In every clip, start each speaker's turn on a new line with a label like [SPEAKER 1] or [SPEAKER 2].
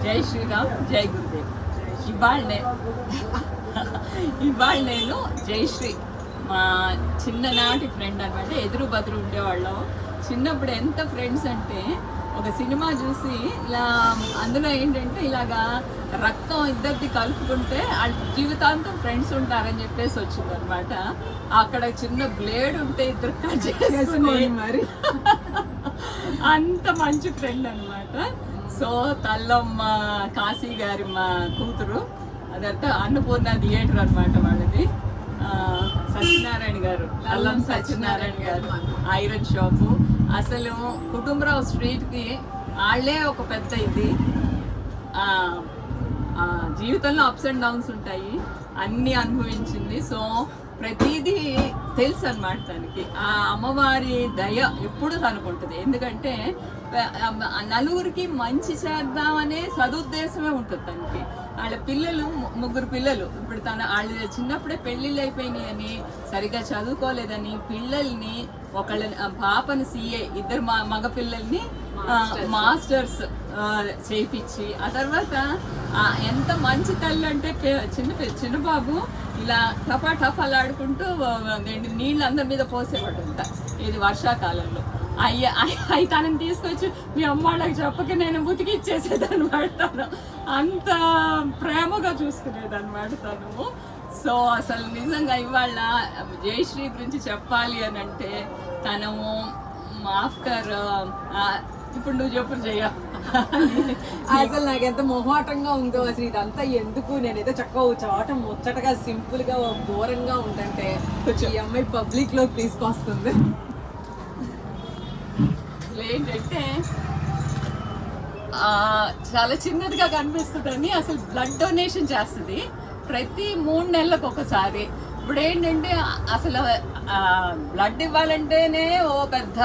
[SPEAKER 1] జై శ్రీరామ్, జై గురుదేవ్. ఇవాళ నేను జయశ్రీ మా చిన్ననాటి ఫ్రెండ్ అనమాట. ఎదురు బదురు ఉండేవాళ్ళం. చిన్నప్పుడు ఎంత ఫ్రెండ్స్ అంటే ఒక సినిమా చూసి ఇలా అందులో ఏంటంటే ఇలాగా రక్తం ఇద్దరిది కలుపుకుంటే జీవితాంతం ఫ్రెండ్స్ ఉంటారని చెప్పేసి వచ్చిందనమాట. అక్కడ చిన్న బ్లేడ్ ఉంటే ఇద్దరు కట్ చేసుకుని మరి అంత మంచి ఫ్రెండ్ అనమాట. సో తల్లమ్మ కాశీ గారి మా కూతురు, అదంతా అన్నపూర్ణ థియేటర్ అనమాట వాళ్ళది. సత్యనారాయణ గారు, అల్లం సత్యనారాయణ గారు ఐరన్ షాపు. అసలు కుటుంబరావు స్ట్రీట్కి వాళ్ళే ఒక పెద్ద ఇది. జీవితంలో అప్స్ అండ్ డౌన్స్ ఉంటాయి, అన్నీ అనుభవించింది. సో ప్రతిదీ తెలుసు అనమాట తనకి. ఆ అమ్మవారి దయ ఎప్పుడు తనకుంటుంది. ఎందుకంటే నలుగురికి మంచి చేద్దామనే సదుద్దేశమే ఉంటుంది తనకి. వాళ్ళ పిల్లలు 3 పిల్లలు. ఇప్పుడు వాళ్ళ చిన్నప్పుడే పెళ్ళిళ్ళు అయిపోయినాయి అని, సరిగా చదువుకోలేదని పిల్లల్ని పాపని CA, 2 మగ పిల్లల్ని మాస్టర్స్ చేయించి, ఆ తర్వాత ఎంత మంచి తల్లి అంటే చిన్న బాబు ఇలా టపా ఆడుకుంటూ నీళ్ళు అందరి మీద పోసేవాడంట. ఇది వర్షాకాలంలో. అవి తనని తీసుకొచ్చి మీ అమ్మ వాళ్ళకి చెప్పక నేను ఉతికిచ్చేసేదన్నమాట. తను అంత ప్రేమగా చూసుకునేదన్నమాట తను. సో అసలు నిజంగా ఇవాళ జయశ్రీ గురించి చెప్పాలి అని అంటే తను ఆఫ్టర్ ఇప్పుడు నువ్వు చెప్పు జయ.
[SPEAKER 2] అసలు నాకు ఎంత మొహాటంగా ఉందో అసలు ఇదంతా ఎందుకు. నేనైతే చక్కగా చావటం ముచ్చటగా సింపుల్ గా దూరంగా ఉందంటే ఈ అమ్మాయి పబ్లిక్ లో తీసుకొస్తుంది.
[SPEAKER 1] ఏంటంటే చాలా చిన్నదిగా కనిపిస్తుందని అసలు బ్లడ్ డొనేషన్ చేస్తుంది ప్రతి 3 నెలలకు ఒకసారి. ఇప్పుడు ఏంటంటే అసలు బ్లడ్ ఇవ్వాలంటేనే ఓ పెద్ద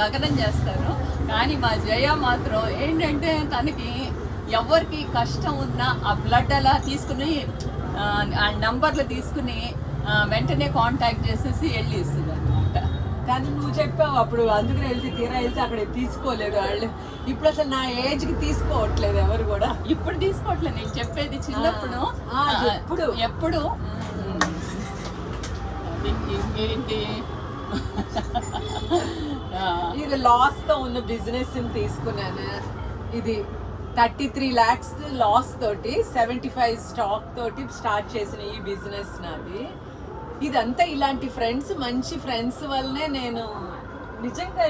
[SPEAKER 1] గగనం చేస్తారు. కానీ మా జయ మాత్రం ఏంటంటే తనకి ఎవరికి కష్టం ఉన్నా ఆ బ్లడ్ అలా తీసుకుని ఆ నంబర్లు తీసుకుని వెంటనే కాంటాక్ట్ చేసేసి వెళ్ళి ఇస్తుంది అనమాట.
[SPEAKER 2] కానీ నువ్వు చెప్పావు అప్పుడు, అందుకని తీరా వెళ్తే అక్కడ తీసుకోలేదు వాళ్ళు. ఇప్పుడు అసలు నా ఏజ్ కి తీసుకోవట్లేదు ఎవరు కూడా.
[SPEAKER 1] ఇప్పుడు తీసుకోవట్లేదు, నేను చెప్పేది చిన్నప్పుడు. ఎప్పుడు ఏంటి
[SPEAKER 2] ఇది లాస్ తో ఉన్న బిజినెస్ తీసుకున్నాను. ఇది 33 lakhs లాస్ తోటి 75 స్టాక్ తోటి స్టార్ట్ చేసిన ఈ బిజినెస్ నాది. ఇదంతా ఇలాంటి ఫ్రెండ్స్, మంచి ఫ్రెండ్స్ వల్లనే నేను నిజంగా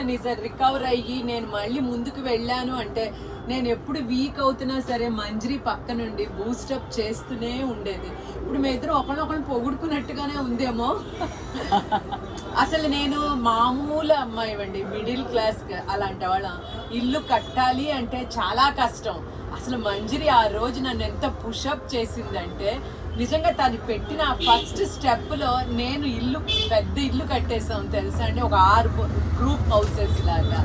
[SPEAKER 2] రికవర్ అయ్యి నేను మళ్ళీ ముందుకు వెళ్ళాను. అంటే నేను ఎప్పుడు వీక్ అవుతున్నా సరే మంజరి పక్క నుండి బూస్టప్ చేస్తూనే ఉండేది. ఇప్పుడు మీ ఇద్దరు ఒకళ్ళొకళ్ళు పొగుడుకున్నట్టుగానే ఉందేమో. అసలు నేను మామూలు అమ్మాయి అండి, మిడిల్ క్లాస్. అలాంటి వాళ్ళ ఇల్లు కట్టాలి అంటే చాలా కష్టం. అసలు మంజరి ఆ రోజు నన్ను ఎంత పుషప్ చేసిందంటే నిజంగా తను పెట్టిన ఫస్ట్ స్టెప్ లో నేను పెద్ద ఇల్లు కట్టేసాం తెలుసా అండి. ఒక 6 గ్రూప్ హౌసెస్ లాగా.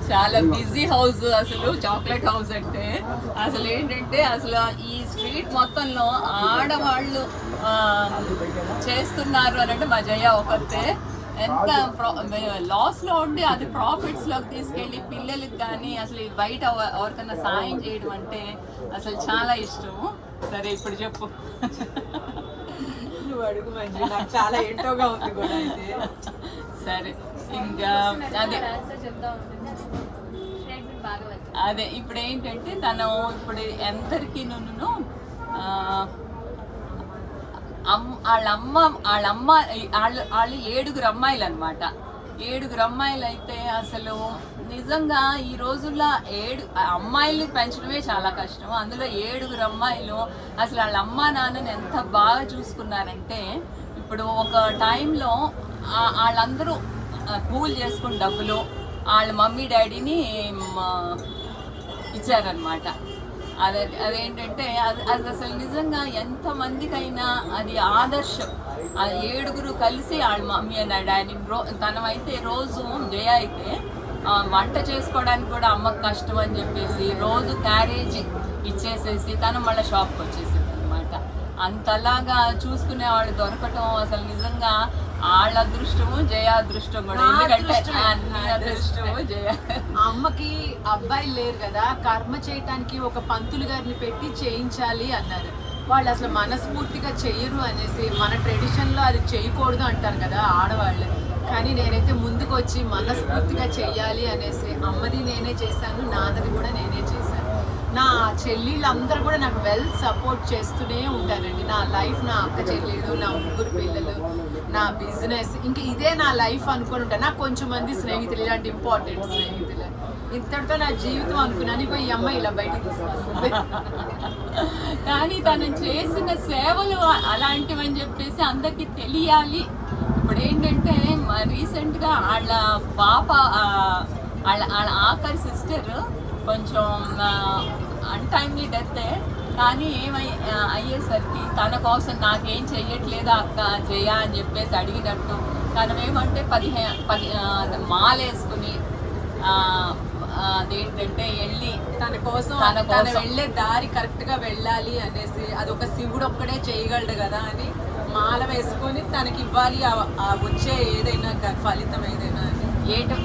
[SPEAKER 1] చాలా బిజీ హౌస్ అసలు. చాక్లెట్ హౌస్ అంటే అసలు ఏంటంటే అసలు ఈ స్ట్రీట్ మొత్తంలో ఆడవాళ్ళు చేస్తున్నారు అని అంటే మా జయ ఒకతే. ఎంత లాస్ లో ఉండి అది ప్రాఫిట్స్ లోకి తీసుకెళ్ళి పిల్లలకి కానీ అసలు బయట ఎవరికన్నా సాయం చేయడం అంటే అసలు చాలా ఇష్టం. సరే ఇప్పుడు చెప్పు.
[SPEAKER 2] నువ్వు అడుగు మంచి, నాకు చాలా ఏంటోగా ఉంది కూడా. అయితే
[SPEAKER 1] సరే ఇంకా అదే ఇప్పుడు ఏంటంటే తను ఇప్పుడు ఎందరికీ వాళ్ళు 7 అమ్మాయిలు అనమాట. 7 అమ్మాయిలు అయితే అసలు నిజంగా ఈ రోజుల్లో 7 అమ్మాయిలు పెంచడమే చాలా కష్టం. అందులో 7 అమ్మాయిలు అసలు వాళ్ళ అమ్మా నాన్నని ఎంత బాగా చూసుకున్నారంటే ఇప్పుడు ఒక టైంలో వాళ్ళందరూ కూల్ చేసుకుని డబ్బులు వాళ్ళ మమ్మీ డాడీని ఇచ్చారనమాట. అదేంటంటే అది అసలు నిజంగా ఎంతమందికైనా అది ఆదర్శం. 7 కలిసి వాళ్ళ మమ్మీ అండ్ డాడీ తనమైతే రోజు జయ అయితే వంట చేసుకోవడానికి కూడా అమ్మకు కష్టం అని చెప్పేసి రోజు క్యారేజీ ఇచ్చేసేసి తను మళ్ళీ షాప్కి వచ్చేసేది అనమాట. అంతలాగా చూసుకునే వాళ్ళు దొరకటం అసలు నిజంగా వాళ్ళ అదృష్టము జయ అదృష్టం కూడా,
[SPEAKER 2] నా
[SPEAKER 1] ఎందుకంటే
[SPEAKER 2] అదృష్టమే.
[SPEAKER 1] అన్ని అదృష్టము జయ.
[SPEAKER 2] అమ్మకి అబ్బాయిలు లేరు కదా, కర్మ చేయటానికి ఒక పంతులు గారిని పెట్టి చేయించాలి అన్నారు. వాళ్ళు అసలు మనస్ఫూర్తిగా చెయ్యరు అనేసి, మన ట్రెడిషన్లో అది చేయకూడదు అంటారు కదా ఆడవాళ్ళు. కానీ నేనైతే ముందుకు వచ్చి మనస్ఫూర్తిగా చెయ్యాలి అనేసి అమ్మది నేనే చేశాను, నాన్నది కూడా నేనే చేశాను. నా చెల్లెళ్ళందరూ కూడా నాకు వెల్ సపోర్ట్ చేస్తూనే ఉంటారండి. నా లైఫ్, నా అక్క చెల్లెళ్ళు, నా 3 పిల్లలు, నా బిజినెస్, ఇంకా ఇదే నా లైఫ్ అనుకుని ఉంటాను. నాకు కొంచెం మంది స్నేహితులు, ఇలాంటి ఇంపార్టెంట్ స్నేహితులు. ఇంతటితో నా జీవితం అనుకున్నాను. ఇప్పుడు ఈ అమ్మాయి ఇలా బయటకు తీసుకొస్తుంది.
[SPEAKER 1] కానీ తను చేసిన సేవలు అలాంటివని చెప్పేసి అందరికీ తెలియాలి. ఇప్పుడు ఏంటంటే రీసెంట్గా వాళ్ళ పాప, వాళ్ళ ఆఖరి సిస్టర్ కొంచెం అన్టైమ్లీ డెత్. కానీ అయ్యేసరికి తన కోసం నాకేం చెయ్యట్లేదు అక్క జయ అని చెప్పేసి అడిగినట్టు తనమేమంటే 10 మాలేసుకుని అదేంటంటే వెళ్ళి
[SPEAKER 2] తన కోసం వెళ్ళే దారి కరెక్ట్ గా వెళ్ళాలి అనేసి, అది ఒక శివుడు ఒక్కడే చేయగలడు కదా అని మాల వేసుకొని తనకి ఇవ్వాలి వచ్చే ఏదైనా ఫలితం ఏదైనా అని.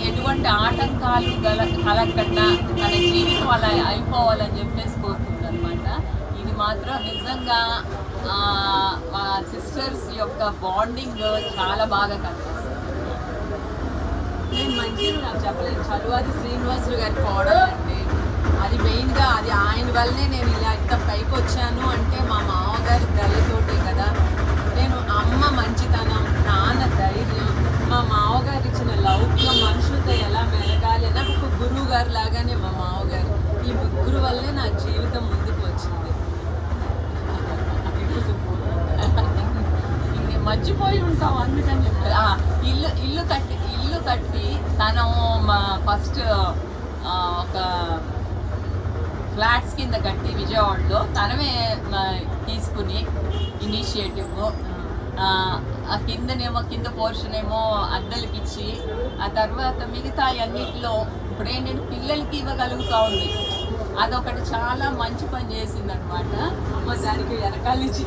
[SPEAKER 1] ఎటువంటి ఆటంకాలు కలగకుండా తన జీవితం అలా అయిపోవాలని చెప్పేసి కోరుకుంటుంది అనమాట. ఇది మాత్రం నిజంగా సిస్టర్స్ యొక్క బాండింగ్ చాలా బాగా కనిపిస్తుంది.
[SPEAKER 2] నేను మంచిగా నాకు చెప్పలేదు, చలువాది శ్రీనివాసులు గారి కోడలండి. అది మెయిన్గా అది ఆయన వల్లనే నేను ఇలా ఇంత పైకి వచ్చాను అంటే మా మామగారి దయతోటే కదా. నేను అమ్మ మంచితనం, నాన్న ధైర్యం, మా మామగారు ఇచ్చిన లౌక్యం, మనుషులతో ఎలా మెలగాలి, నాకు ఒక గురువు గారు లాగానే మా మామగారు. ఈ 3 వల్లే నా జీవితం ముందుకు వచ్చింది.
[SPEAKER 1] మర్చిపోయి ఉంటాం అందుకని ఇల్లు కట్టి తను ఫస్ట్ ఒక ఫ్లాట్స్ కింద కట్టి విజయవాడలో తనమే తీసుకుని ఇనిషియేటివ్. ఆ కింద పోర్షన్ ఏమో అద్దెలకి ఇచ్చి, ఆ తర్వాత మిగతా అన్నిటిలో ఇప్పుడు ఏంటంటే పిల్లలకి ఇవ్వగలుగుతూ ఉంది. అదొకటి చాలా మంచి పని చేసిందనమాట.
[SPEAKER 2] దానికి వెనకాల నుంచి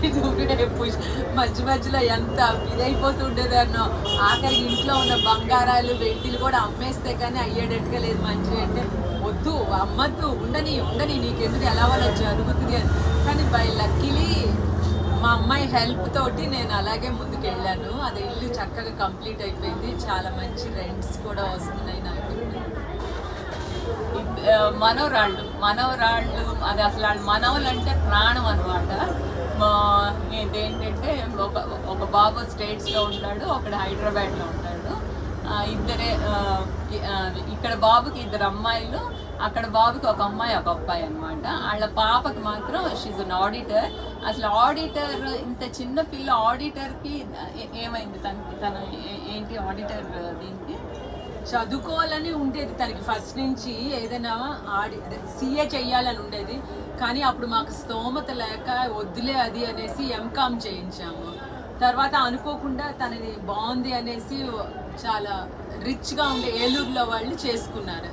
[SPEAKER 2] మధ్య మధ్యలో ఎంత ఇదైపోతుండేదన్నో. ఆఖరికి ఇంట్లో ఉన్న బంగారాలు వెండిలు కూడా అమ్మేస్తే కానీ అయ్యేటట్టుగా లేదు. మంచిగా అంటే వద్దు అమ్మద్దు, ఉండని నీకెందుకు ఎలా వాళ్ళ జరుగుతుంది అని. కానీ బై లక్కీలీ మా అమ్మాయి హెల్ప్ తోటి నేను అలాగే ముందుకు వెళ్ళాను. అది ఇల్లు చక్కగా కంప్లీట్ అయిపోయింది. చాలా మంచి రెంట్స్ కూడా వస్తున్నాయి నాకు.
[SPEAKER 1] మనవరాళ్ళు అది అసలు వాళ్ళ మనవలు అంటే ప్రాణం అనమాట. ఇదేంటంటే ఒక బాబు స్టేట్స్లో ఉంటాడు, ఒకడు హైదరాబాద్లో ఉంటాడు. ఇద్దరే ఇక్కడ బాబుకి 2 అమ్మాయిలు, అక్కడ బాబుకి ఒక అమ్మాయి ఒక అబ్బాయి అనమాట. వాళ్ళ పాపకి మాత్రం షీజ్ అన్ ఆడిటర్. అసలు ఆడిటర్, ఇంత చిన్న పిల్ల ఆడిటర్కి ఏమైంది తను ఏంటి ఆడిటర్ దీనికి
[SPEAKER 2] చదువుకోవాలని ఉండేది తనకి ఫస్ట్ నుంచి. ఏదైనా సీఏ చెయ్యాలని ఉండేది. కానీ అప్పుడు మాకు స్తోమత లేక వద్దులే అది అనేసి ఎంకామ్ చేయించాము. తర్వాత అనుకోకుండా తనని బాగుంది అనేసి చాలా రిచ్గా ఉండే ఏలూరులో వాళ్ళు చేసుకున్నారు.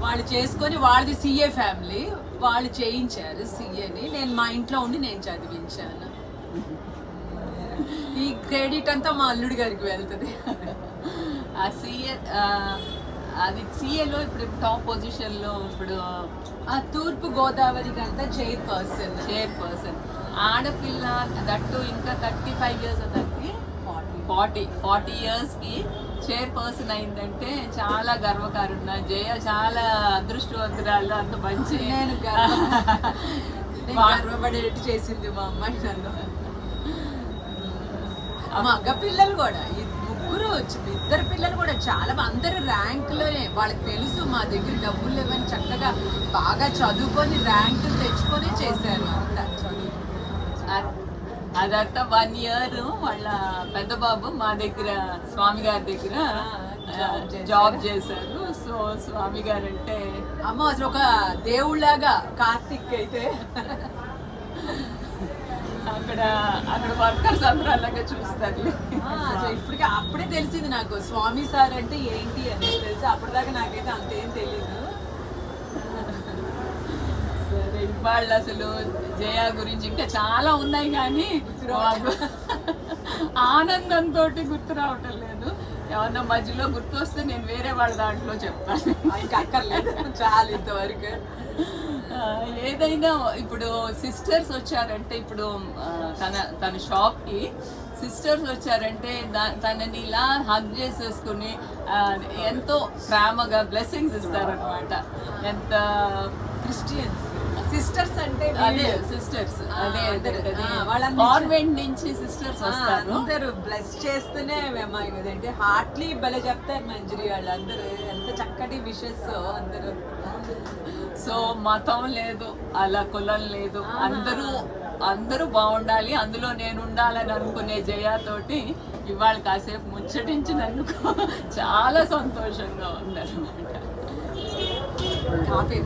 [SPEAKER 2] వాళ్ళు చేసుకొని వాళ్ళది సీఏ ఫ్యామిలీ, వాళ్ళు చేయించారు సీఏని. నేను మా ఇంట్లో ఉండి నేను చదివించాను. ఈ క్రెడిట్ అంతా మా అల్లుడి గారికి వెళ్తుంది.
[SPEAKER 1] ఆ సీఏ అది సీఏలో ఇప్పుడు టాప్ పొజిషన్లో ఇప్పుడు
[SPEAKER 2] తూర్పు గోదావరికి అంతా చైర్పర్సన్
[SPEAKER 1] ఆడపిల్ల దట్టు ఇంకా 35 years దానికి 40 yearsకి చైర్పర్సన్ అయిందంటే చాలా గర్వకారున్నా. జయ చాలా అదృష్టవంతురాలు. అంత మంచి
[SPEAKER 2] నేను గర్వపడేట్టు చేసింది మా అమ్మాయి నన్ను. మగ పిల్లలు కూడా 2 పిల్లలు కూడా చాలా అందరూ ర్యాంకులోనే. వాళ్ళకి తెలుసు మా దగ్గర డబ్బులు లేవని చక్కగా బాగా చదువుకొని ర్యాంకులు తెచ్చుకొని చేశారు. అంతా చదువు
[SPEAKER 1] అదంతా 1 year వాళ్ళ పెద్ద బాబు మా దగ్గర స్వామి గారి దగ్గర జాబ్ చేశారు. సో స్వామి గారు అంటే
[SPEAKER 2] అమ్మ అసలు ఒక దేవుళ్ళలాగా. కార్తిక్ అయితే
[SPEAKER 1] అక్కడ వర్కర్స్ అందరూ అలాగే చూస్తారు.
[SPEAKER 2] ఇప్పటికే అప్పుడే తెలిసింది నాకు స్వామి సార్ అంటే ఏంటి అని తెలిసి. అప్పటిదాకా నాకైతే అంతేం తెలీదు.
[SPEAKER 1] సరే, ఇవాళ అసలు జయ గురించి ఇంకా చాలా ఉన్నాయి కానీ ఆనందంతో గుర్తు రావటం లేదు. ఏమన్నా మధ్యలో గుర్తు వస్తే నేను వేరే వాళ్ళ దాంట్లో చెప్తాను.
[SPEAKER 2] ఇంకా అక్కర్లేదు, చాలు ఇంతవరకు.
[SPEAKER 1] ఏదైనా ఇప్పుడు సిస్టర్స్ వచ్చారంటే, ఇప్పుడు తన షాప్కి సిస్టర్స్ వచ్చారంటే తనని ఇలా హగ్ చేసేసుకుని ఎంతో ప్రేమగా బ్లెస్సింగ్స్ ఇస్తారనమాట. ఎంత
[SPEAKER 2] క్రిస్టియన్స్ సిస్టర్స్ అంటే
[SPEAKER 1] అదే సిస్టర్స్, అదే
[SPEAKER 2] వాళ్ళని
[SPEAKER 1] కాన్వెంట్ నుంచి సిస్టర్స్ వస్తారు.
[SPEAKER 2] అందరూ బ్లెస్ చేస్తూనే ఇదేంటి హార్ట్లీ భలే చెప్తారు మంజరి వాళ్ళందరూ, ఎంత చక్కటి విషెస్ అందరూ.
[SPEAKER 1] సో మతం లేదు, అలా కులం లేదు, అందరూ బాగుండాలి, అందులో నేను ఉండాలని అనుకునే జయతోటి ఇవాళ కాసేపు ముచ్చటించినందుకు చాలా సంతోషంగా ఉందన్నమాట.
[SPEAKER 2] కాఫీ